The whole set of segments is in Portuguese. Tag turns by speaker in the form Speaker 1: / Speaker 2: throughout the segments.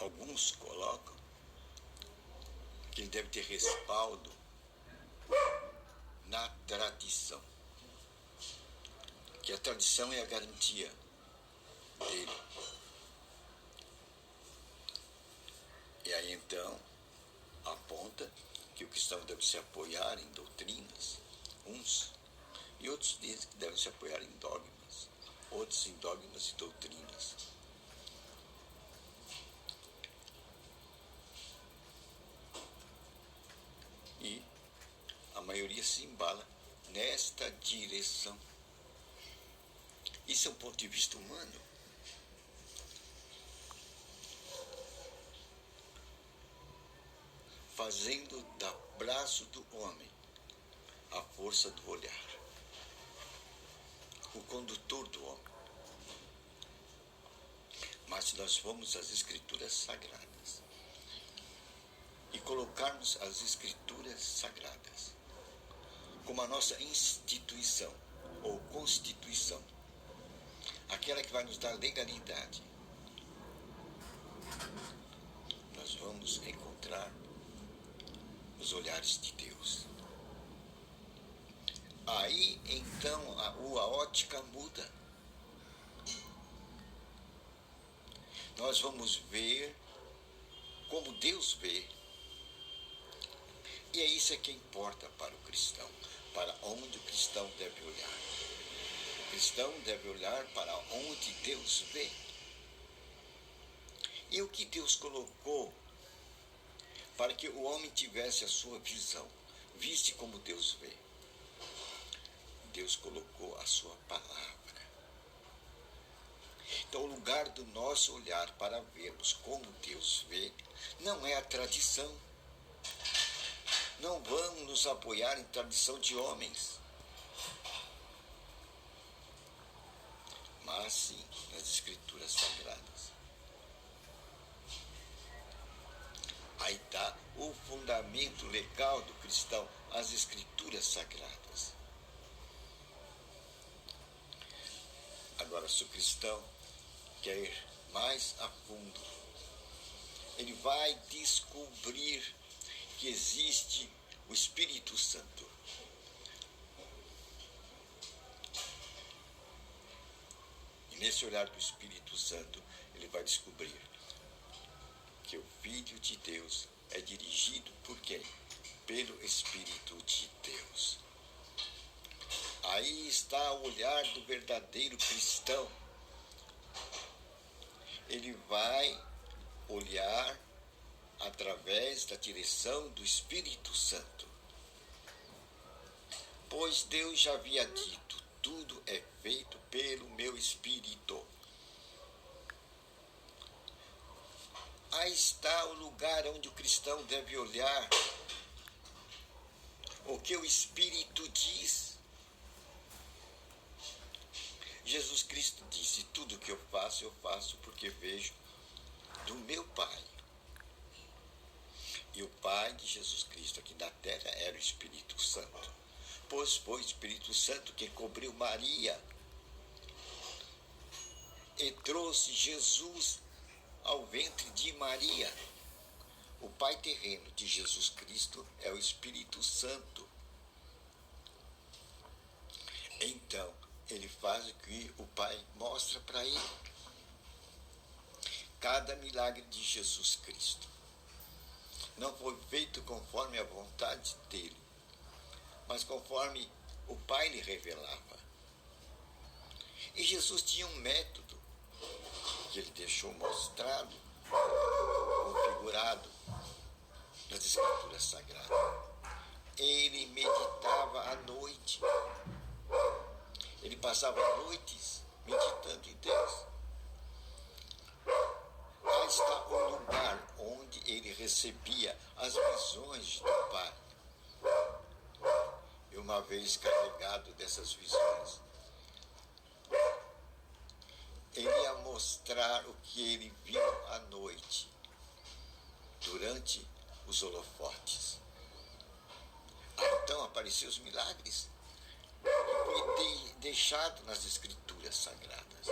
Speaker 1: alguns colocam que ele deve ter respaldo na tradição, que a tradição é a garantia dele. E aí então aponta que o cristão deve se apoiar em doutrinas, uns, e outros dizem que deve se apoiar em dogmas, outros em dogmas e doutrinas. E a maioria se embala nesta direção. Isso é um ponto de vista humano. Fazendo do braço do homem a força do olhar, o condutor do homem. Mas se nós formos às Escrituras Sagradas e colocarmos as Escrituras Sagradas como a nossa instituição ou constituição, aquela que vai nos dar legalidade, nós vamos encontrar os olhares de Deus. Aí então a ótica muda. Nós vamos ver como Deus vê. E é isso que importa para o cristão, para onde o cristão deve olhar. O cristão deve olhar para onde Deus vê. E o que Deus colocou para que o homem tivesse a sua visão, viste como Deus vê. Deus colocou a sua palavra. Então o lugar do nosso olhar para vermos como Deus vê não é a tradição. Não vamos nos apoiar em tradição de homens, mas sim nas Escrituras Sagradas. Aí está o fundamento legal do cristão, as Escrituras Sagradas. Agora, se o cristão quer ir mais a fundo, ele vai descobrir que existe o Espírito Santo. E nesse olhar do Espírito Santo, ele vai descobrir que o Filho de Deus é dirigido por quem? Pelo Espírito de Deus. Aí está o olhar do verdadeiro cristão. Ele vai olhar através da direção do Espírito Santo. Pois Deus já havia dito, tudo é feito pelo meu Espírito. Aí está o lugar onde o cristão deve olhar o que o Espírito diz. Jesus Cristo disse, tudo que eu faço porque vejo do meu Pai. E o Pai de Jesus Cristo aqui na terra era o Espírito Santo. Pois foi o Espírito Santo quem cobriu Maria e trouxe Jesus ao ventre de Maria. O Pai terreno de Jesus Cristo é o Espírito Santo. Então, ele faz o que o Pai mostra para ele. Cada milagre de Jesus Cristo não foi feito conforme a vontade dele, mas conforme o Pai lhe revelava. E Jesus tinha um método que ele deixou mostrado, configurado nas Escrituras Sagradas. Ele meditava à noite. Ele passava noites meditando em Deus. Aí está o lugar onde ele recebia as visões do Pai. E uma vez carregado dessas visões, ele ia mostrar o que ele viu à noite, durante os holofotes. Então apareceram os milagres. Foi deixado nas Escrituras Sagradas.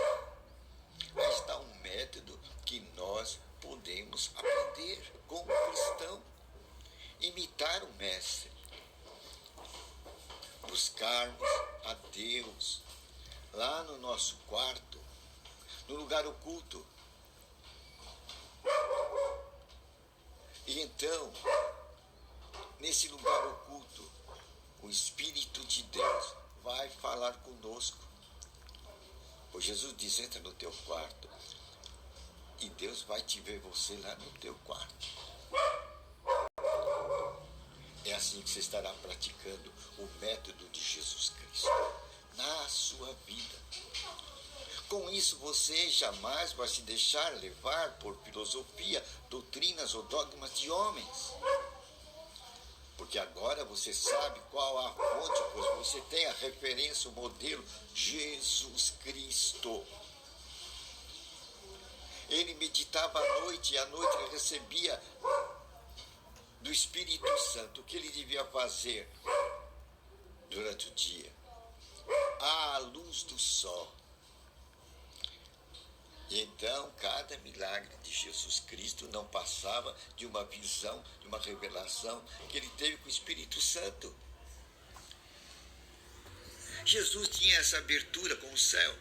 Speaker 1: Aí está um método que nós podemos aprender como cristão, imitar o Mestre, buscarmos a Deus lá no nosso quarto, no lugar oculto. E então, nesse lugar oculto, o Espírito de Deus vai falar conosco. Pois Jesus diz, entra no teu quarto e Deus vai te ver você lá no teu quarto. É assim que você estará praticando o método de Jesus Cristo na sua vida. Com isso, você jamais vai se deixar levar por filosofia, doutrinas ou dogmas de homens. Porque agora você sabe qual a fonte, pois você tem a referência, o modelo, Jesus Cristo. Ele meditava à noite e à noite ele recebia do Espírito Santo o que ele devia fazer durante o dia, à luz do sol. E então, cada milagre de Jesus Cristo não passava de uma visão, de uma revelação que ele teve com o Espírito Santo. Jesus tinha essa abertura com o céu.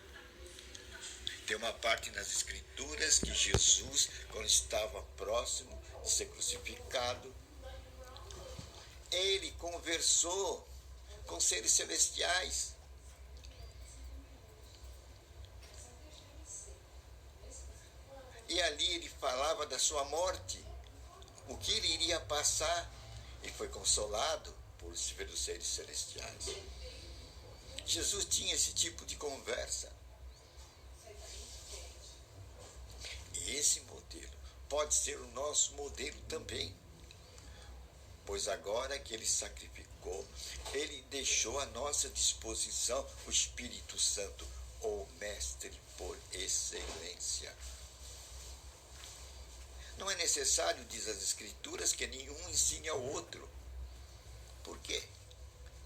Speaker 1: Tem uma parte nas Escrituras que Jesus, quando estava próximo de ser crucificado, ele conversou com seres celestiais. E ali ele falava da sua morte, o que ele iria passar. Ele foi consolado por seres celestiais. Jesus tinha esse tipo de conversa. E esse modelo pode ser o nosso modelo também. Pois agora que ele sacrificou, ele deixou à nossa disposição o Espírito Santo, o Mestre por excelência. Não é necessário, diz as Escrituras, que nenhum ensine ao outro. Por quê?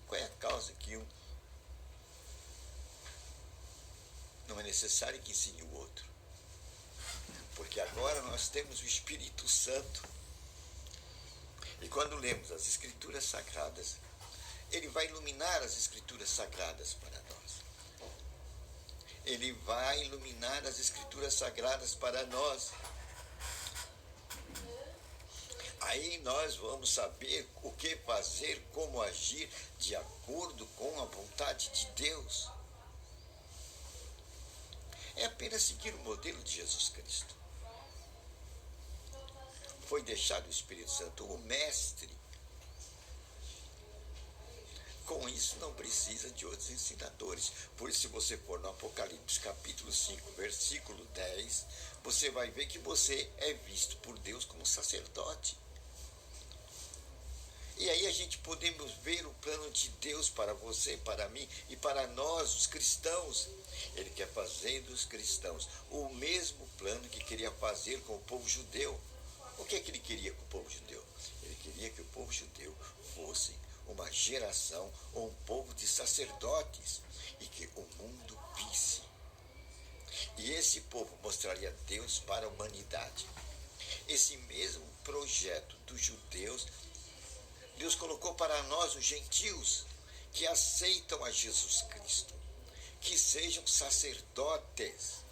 Speaker 1: Qual é a causa que um não é necessário que ensine o outro? Porque agora nós temos o Espírito Santo. E quando lemos as Escrituras Sagradas, ele vai iluminar as Escrituras Sagradas para nós. Ele vai iluminar as Escrituras Sagradas para nós. Aí nós vamos saber o que fazer, como agir de acordo com a vontade de Deus. É apenas seguir o modelo de Jesus Cristo. Foi deixado o Espírito Santo, o Mestre. Com isso não precisa de outros ensinadores. Por isso, se você for no Apocalipse capítulo 5, versículo 10, você vai ver que você é visto por Deus como sacerdote. E aí a gente podemos ver o plano de Deus para você, para mim e para nós, os cristãos. Ele quer fazer dos cristãos o mesmo plano que queria fazer com o povo judeu. O que é que ele queria com o povo judeu? Ele queria que o povo judeu fosse uma geração ou um povo de sacerdotes e que o mundo visse. E esse povo mostraria Deus para a humanidade. Esse mesmo projeto dos judeus, Deus colocou para nós, os gentios, que aceitam a Jesus Cristo, que sejam sacerdotes.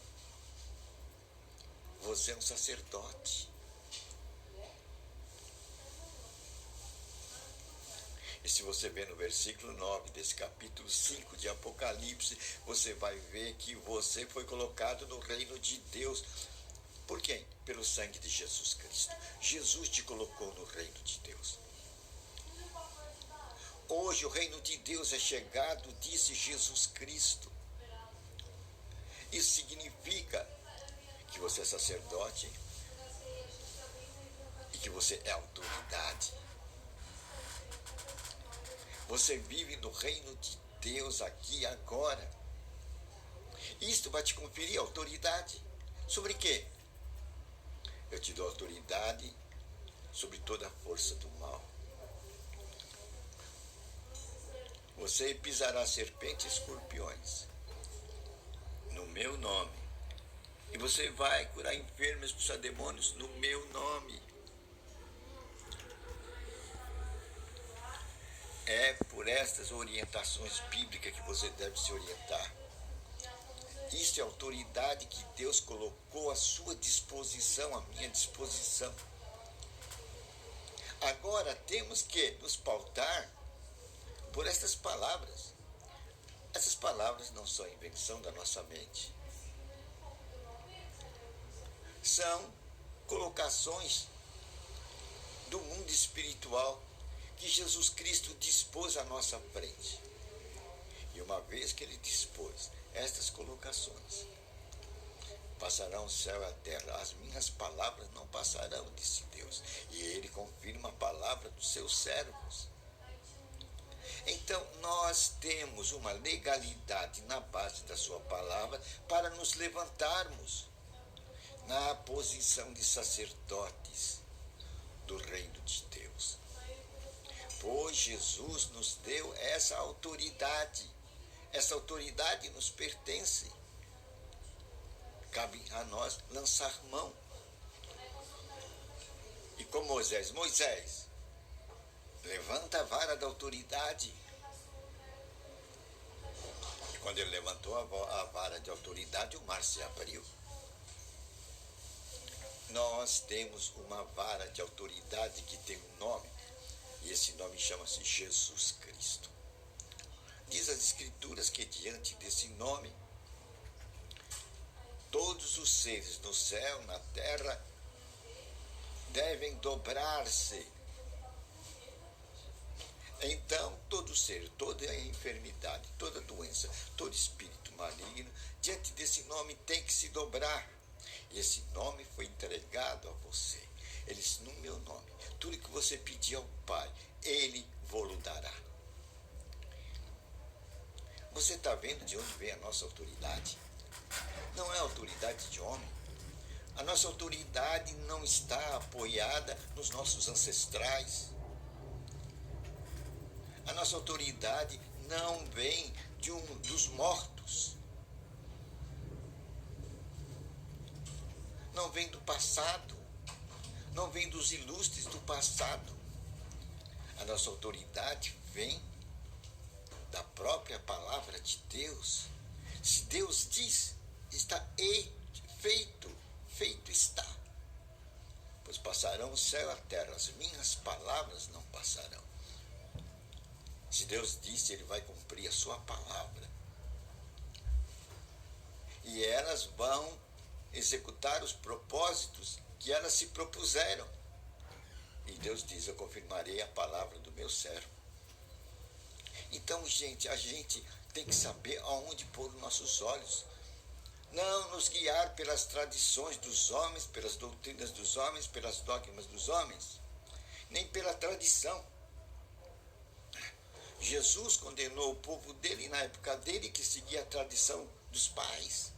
Speaker 1: Você é um sacerdote. E se você ver no versículo 9 desse capítulo 5 de Apocalipse, você vai ver que você foi colocado no reino de Deus. Por quem? Pelo sangue de Jesus Cristo. Jesus te colocou no reino de Deus. Hoje o reino de Deus é chegado, disse Jesus Cristo. Isso significa que você é sacerdote e que você é autoridade. Você vive no reino de Deus aqui e agora. Isto vai te conferir autoridade. Sobre quê? Eu te dou autoridade sobre toda a força do mal. Você pisará serpentes e escorpiões. No meu nome. E você vai curar enfermos, expulsar demônios no meu nome. É por estas orientações bíblicas que você deve se orientar. Isso é a autoridade que Deus colocou à sua disposição, à minha disposição. Agora temos que nos pautar por estas palavras. Essas palavras não são invenção da nossa mente. São colocações do mundo espiritual que Jesus Cristo dispôs à nossa frente. E uma vez que ele dispôs estas colocações, passarão o céu e a terra, as minhas palavras não passarão, disse Deus. E ele confirma a palavra dos seus servos. Então, nós temos uma legalidade na base da sua palavra para nos levantarmos na posição de sacerdotes do reino de Deus. Pois Jesus nos deu essa autoridade. Essa autoridade nos pertence. Cabe a nós lançar mão. E com Moisés, levanta a vara da autoridade. E quando ele levantou a vara de autoridade, o mar se abriu. Nós temos uma vara de autoridade que tem um nome, e esse nome chama-se Jesus Cristo. Diz as Escrituras que diante desse nome, todos os seres no céu, na terra, devem dobrar-se. Então, todo ser, toda enfermidade, toda doença, todo espírito maligno, diante desse nome tem que se dobrar. E esse nome foi entregado a você. Ele disse, no meu nome, tudo que você pedir ao Pai, Ele vos dará. Você está vendo de onde vem a nossa autoridade? Não é autoridade de homem. A nossa autoridade não está apoiada nos nossos ancestrais. A nossa autoridade não vem dos mortos. Não vem do passado. Não vem dos ilustres do passado. A nossa autoridade vem da própria palavra de Deus. Se Deus diz, está feito está. Pois passarão o céu e a terra, as minhas palavras não passarão. Se Deus disse, Ele vai cumprir a sua palavra. E elas vão executar os propósitos que elas se propuseram. E Deus diz, eu confirmarei a palavra do meu servo. Então, gente, a gente tem que saber aonde pôr os nossos olhos. Não nos guiar pelas tradições dos homens, pelas doutrinas dos homens, pelas dogmas dos homens, nem pela tradição. Jesus condenou o povo dele na época dele que seguia a tradição dos pais.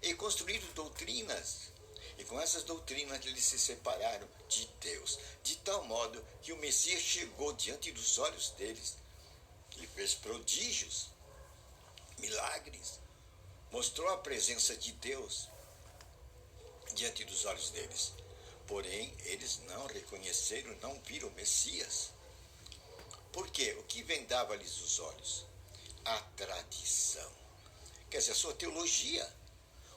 Speaker 1: E construíram doutrinas. E com essas doutrinas eles se separaram de Deus. De tal modo que o Messias chegou diante dos olhos deles e fez prodígios, milagres. Mostrou a presença de Deus diante dos olhos deles. Porém, eles não reconheceram, não viram o Messias. Por quê? O que vendava-lhes os olhos? A tradição. Quer dizer, a sua teologia,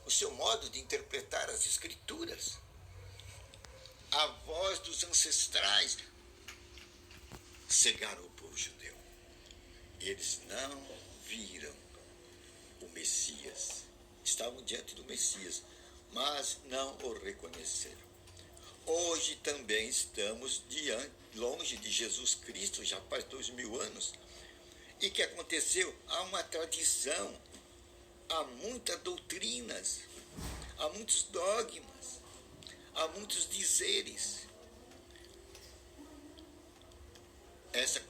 Speaker 1: o seu modo de interpretar as Escrituras. A voz dos ancestrais cegaram o povo judeu. Eles não viram o Messias. Estavam diante do Messias, mas não o reconheceram. Hoje também estamos longe de Jesus Cristo, já faz 2000 anos. E o que aconteceu? Há uma tradição, há muitas doutrinas, há muitos dogmas, há muitos dizeres. Essa